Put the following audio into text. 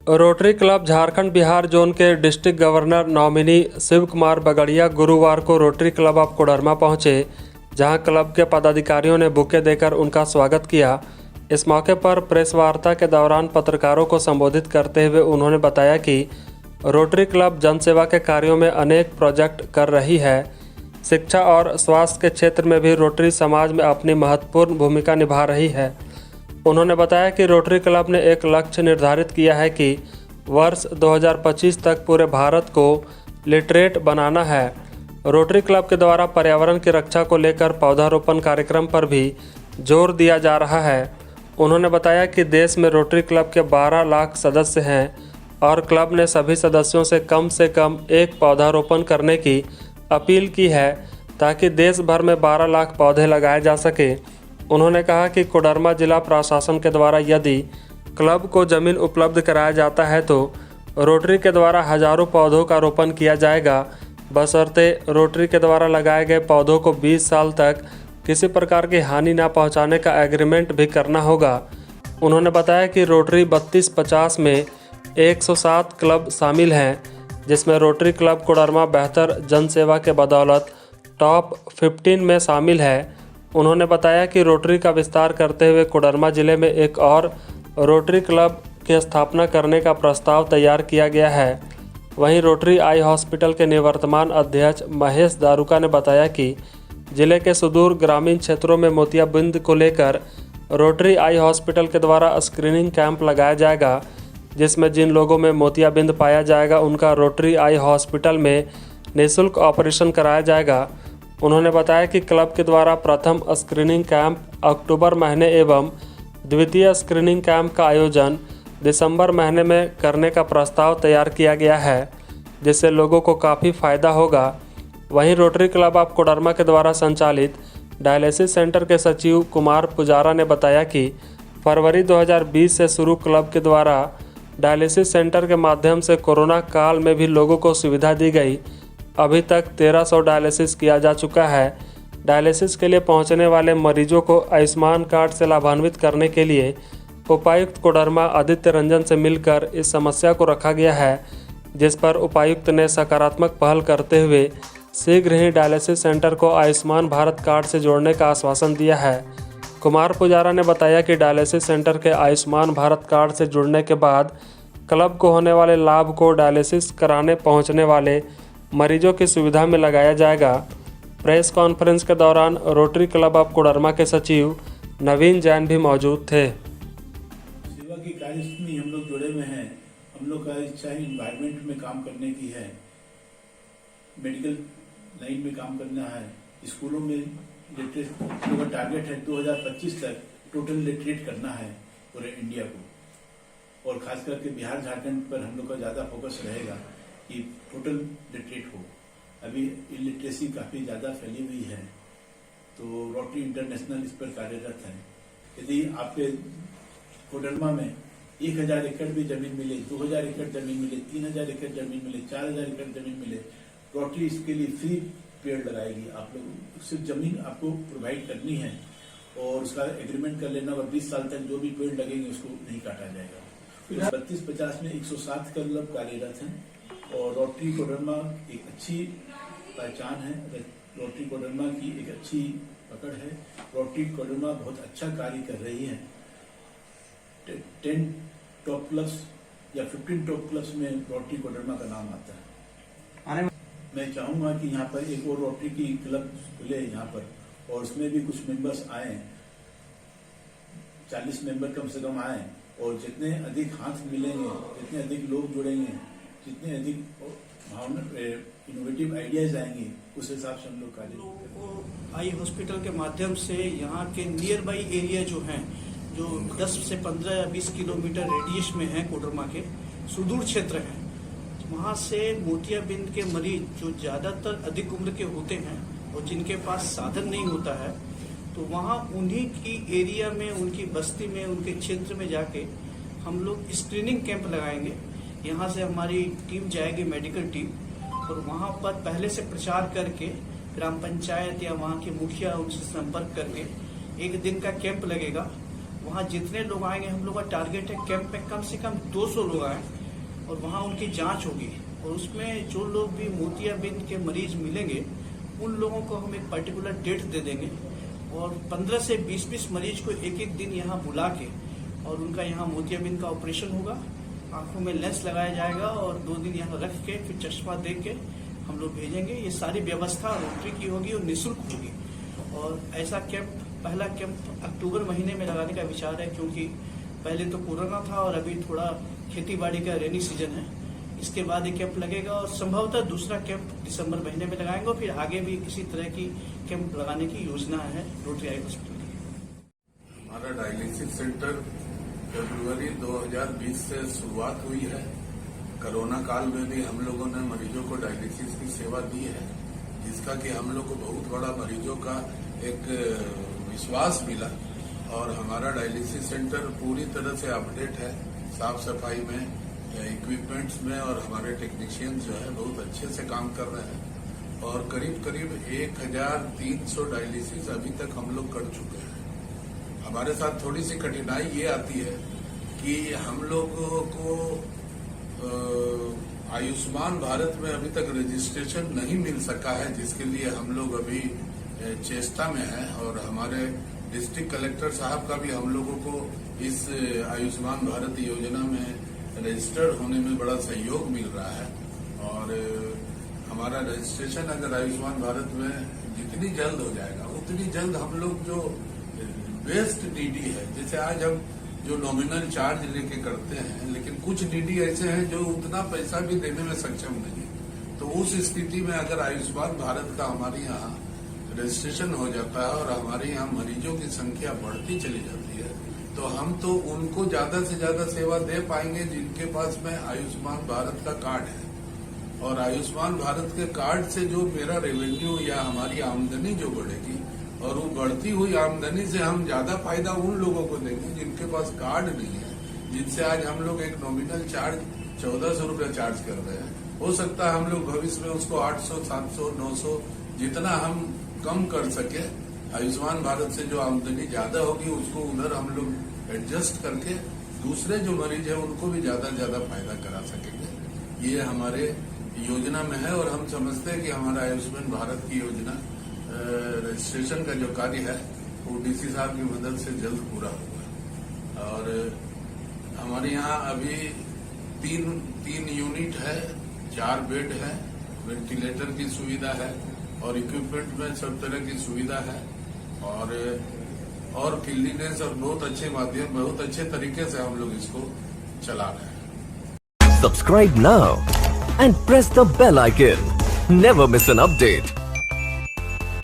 Rotary Club Jharkhand Bihar zone के district governor nominee Shiv Kumar Bagaria गुरुवार को रोटरी क्लब ऑफ कोडरमा पहुंचे, जहां क्लब के पदाधिकारियों ने बुके देकर उनका स्वागत किया। इस मौके पर प्रेस वार्ता के दौरान पत्रकारों को संबोधित करते हुए उन्होंने बताया कि रोटरी क्लब जनसेवा के कार्यों में अनेक प्रोजेक्ट कर रही है। शिक्षा और स्वास्थ्य के क्षेत्र में भी रोटरी समाज में अपनी महत्वपूर्ण भूमिका निभा रही है। उन्होंने बताया कि रोटरी क्लब ने एक लक्ष्य निर्धारित किया है कि वर्ष 2025 तक पूरे भारत को लिटरेट बनाना है। रोटरी क्लब के द्वारा पर्यावरण की रक्षा को लेकर पौधारोपण कार्यक्रम पर भी जोर दिया जा रहा है। उन्होंने बताया कि देश में रोटरी क्लब के 12 लाख सदस्य हैं और क्लब ने सभी सदस्यों से कम एक पौधारोपण करने की अपील की है ताकि देश भर में 12 लाख पौधे लगाए जा सके। उन्होंने कहा कि कोडरमा जिला प्रशासन के द्वारा यदि क्लब को जमीन उपलब्ध कराया जाता है तो रोटरी के द्वारा हजारों पौधों का रोपण किया जाएगा, बशर्ते रोटरी के द्वारा लगाए गए पौधों को 20 साल तक किसी प्रकार की हानि न पहुंचाने का एग्रीमेंट भी करना होगा। उन्होंने बताया कि रोटरी 3250 में 107 क्लब शामिल हैं, जिसमें रोटरी क्लब कोडरमा बेहतर जनसेवा के बदौलत टॉप 15 में शामिल है। उन्होंने बताया कि रोटरी का विस्तार करते हुए कोडरमा जिले में एक और रोटरी क्लब की स्थापना करने का प्रस्ताव तैयार किया गया है। वहीं रोटरी आई हॉस्पिटल के निवर्तमान अध्यक्ष महेश दारुका ने बताया कि जिले के सुदूर ग्रामीण क्षेत्रों में मोतियाबिंद को लेकर रोटरी आई हॉस्पिटल के द्वारा स्क्रीनिंग कैंप लगाया जाएगा, जिसमें जिन लोगों में मोतियाबिंद पाया जाएगा उनका रोटरी आई हॉस्पिटल में निःशुल्क ऑपरेशन कराया जाएगा। उन्होंने बताया कि क्लब के द्वारा प्रथम स्क्रीनिंग कैंप अक्टूबर महीने एवं द्वितीय स्क्रीनिंग कैंप का आयोजन दिसंबर महीने में करने का प्रस्ताव तैयार किया गया है, जिससे लोगों को काफ़ी फायदा होगा। वहीं रोटरी क्लब ऑफ कोडरमा के द्वारा संचालित डायलिसिस सेंटर के सचिव कुमार पुजारा ने बताया कि फरवरी 2020 से शुरू क्लब के द्वारा डायलिसिस सेंटर के माध्यम से कोरोना काल में भी लोगों को सुविधा दी गई। अभी तक 1300 डायलिसिस किया जा चुका है। डायलिसिस के लिए पहुंचने वाले मरीजों को आयुष्मान कार्ड से लाभान्वित करने के लिए उपायुक्त कोडरमा आदित्य रंजन से मिलकर इस समस्या को रखा गया है, जिस पर उपायुक्त ने सकारात्मक पहल करते हुए शीघ्र ही डायलिसिस सेंटर को आयुष्मान भारत कार्ड से जोड़ने का आश्वासन दिया है। कुमार पुजारा ने बताया कि डायलिसिस सेंटर के आयुष्मान भारत कार्ड से जुड़ने के बाद क्लब को होने वाले लाभ को डायलिसिस कराने पहुँचने वाले मरीजों की सुविधा में लगाया जाएगा। प्रेस कॉन्फ्रेंस के दौरान रोटरी क्लब ऑफ कोडरमा के सचिव नवीन जैन भी मौजूद थे। सेवा की कार्य में हम लोग जुड़े हुए हैं। हम लोग का इच्छा है इन्वायरमेंट में काम करने की है, मेडिकल लाइन में काम करना है, स्कूलों में लिटरेट का टारगेट है 2025 तक टोटल लिटरेट करना है पूरे इंडिया को, और खास करके बिहार झारखंड पर हम लोग का ज्यादा फोकस रहेगा कि टोटल लिटरेट हो। अभी इलिटरेसी काफी ज्यादा फैली हुई है, तो रोटरी इंटरनेशनल इस पर कार्यरत है। यदि आपके कोडरमा में 1000 एकड़ भी जमीन मिले, 2000 एकड़ जमीन मिले, 3000 एकड़ जमीन मिले, 4000 एकड़ जमीन मिले, रोटरी इसके लिए फ्री पेड़ लगाएगी। आप लोग सिर्फ जमीन आपको प्रोवाइड करनी है और उसका एग्रीमेंट कर लेना, और 20 साल तक जो भी पेड़ लगेंगे उसको नहीं काटा जाएगा। 3250 में 107 क्लब कार्यरत हैं और रोटरी कोडरमा एक अच्छी पहचान है, रोटरी कोडरमा की एक अच्छी पकड़ है। रोटरी कोडरमा बहुत अच्छा कार्य कर रही है। 10 टॉप क्लब्स या 15 टॉप क्लब्स में रोटरी कोडरमा का नाम आता है। मैं चाहूंगा कि यहाँ पर एक और रोटरी की क्लब खुले यहाँ पर, और उसमें भी कुछ मेंबर्स आए, 40 मेंबर कम से कम आए, और जितने अधिक हाथ मिलेंगे, जितने अधिक लोग जुड़ेंगे, जितने अधिक भावना इनोवेटिव आइडियाज आएंगे, उस हिसाब से हम लोग कार्य करेंगे। आई हॉस्पिटल के माध्यम से यहाँ के नियर बाई एरिया जो हैं, जो 10 से 15 या 20 किलोमीटर रेडियस में है, कोडरमा के सुदूर क्षेत्र हैं, वहाँ से मोतियाबिंद के मरीज जो ज्यादातर अधिक उम्र के होते हैं और जिनके पास साधन नहीं होता है, तो वहाँ उन्हीं की एरिया में, उनकी बस्ती में, उनके क्षेत्र में जाके हम लोग स्क्रीनिंग कैंप लगाएंगे। यहाँ से हमारी टीम जाएगी, मेडिकल टीम, और वहाँ पर पहले से प्रचार करके ग्राम पंचायत या वहाँ के मुखिया उनसे संपर्क करके एक दिन का कैंप लगेगा वहाँ जितने लोग आएंगे, हम लोग का टारगेट है कैंप में कम से कम 200 लोग आए और वहाँ उनकी जांच होगी और उसमें जो लोग भी मोतियाबिंद के मरीज मिलेंगे उन लोगों को हम एक पर्टिकुलर डेट दे देंगे और 15 से 20 मरीज को एक एक दिन यहाँ बुला के और उनका यहाँ मोतियाबिंद का ऑपरेशन होगा, आंखों में लेंस लगाया जाएगा और 2 दिन यहाँ रख के फिर चश्मा दे के हम लोग भेजेंगे। ये सारी व्यवस्था रोटरी की होगी और निःशुल्क होगी और ऐसा कैंप, पहला कैंप अक्टूबर महीने में लगाने का विचार है, क्योंकि पहले तो कोरोना था और अभी थोड़ा खेती बाड़ी का रेनी सीजन है। इसके बाद ये कैंप लगेगा और संभवतः दूसरा कैंप दिसंबर महीने में लगाएंगे और फिर आगे भी किसी तरह की कैंप लगाने की योजना है रोटरी आई हॉस्पिटल की। हमारा डायलिसिस सेंटर फरवरी 2020 से शुरुआत हुई है। कोरोना काल में भी हम लोगों ने मरीजों को डायलिसिस की सेवा दी है, जिसका कि हम लोग को बहुत बड़ा मरीजों का एक विश्वास मिला और हमारा डायलिसिस सेंटर पूरी तरह से अपडेट है, साफ सफाई में, इक्विपमेंट्स में और हमारे टेक्नीशियंस जो है बहुत अच्छे से काम कर रहे हैं और करीब 1300 डायलिसिस अभी तक हम लोग कर चुके हैं। हमारे साथ थोड़ी सी कठिनाई ये आती है कि हम लोगों को आयुष्मान भारत में अभी तक रजिस्ट्रेशन नहीं मिल सका है, जिसके लिए हम लोग अभी चेष्टा में हैं और हमारे डिस्ट्रिक्ट कलेक्टर साहब का भी हम लोगों को इस आयुष्मान भारत योजना में रजिस्टर्ड होने में बड़ा सहयोग मिल रहा है और हमारा रजिस्ट्रेशन अगर आयुष्मान भारत में जितनी जल्द हो जाएगा उतनी जल्द हम लोग जो बेस्ट डीडी है, जैसे आज हम जो नॉमिनल चार्ज लेके करते हैं, लेकिन कुछ डीडी ऐसे हैं जो उतना पैसा भी देने में सक्षम नहीं है, तो उस स्थिति में अगर आयुष्मान भारत का हमारे यहाँ रजिस्ट्रेशन हो जाता है और हमारे यहाँ मरीजों की संख्या बढ़ती चली जाती है, तो हम तो उनको ज्यादा से ज्यादा सेवा दे पाएंगे जिनके पास में आयुष्मान भारत का कार्ड है। और आयुष्मान भारत के कार्ड से जो मेरा रेवेन्यू या हमारी आमदनी जो बढ़ेगी और वो बढ़ती हुई आमदनी से हम ज्यादा फायदा उन लोगों को देंगे जिनके पास कार्ड नहीं है, जिनसे आज हम लोग एक नॉमिनल चार्ज 1400 रुपया चार्ज कर रहे हैं। हो सकता है हम लोग भविष्य में उसको 800, 700, 900 जितना हम कम कर सके, आयुष्मान भारत से जो आमदनी ज्यादा होगी उसको उधर हम लोग एडजस्ट करके दूसरे जो मरीज है उनको भी ज्यादा फायदा करा सकेंगे। ये हमारे योजना में है और हम समझते हैं कि हमारा आयुष्मान भारत की योजना रजिस्ट्रेशन का जो कार्य है वो डीसी साहब की मदद से जल्द पूरा होगा। और हमारे यहाँ अभी तीन यूनिट है, 4 बेड है, वेंटिलेटर की सुविधा है और इक्विपमेंट में सब तरह की सुविधा है और क्लीनिनेस और बहुत अच्छे तरीके से हम लोग इसको चला रहे हैं। Subscribe now and press the bell icon. Never miss an update.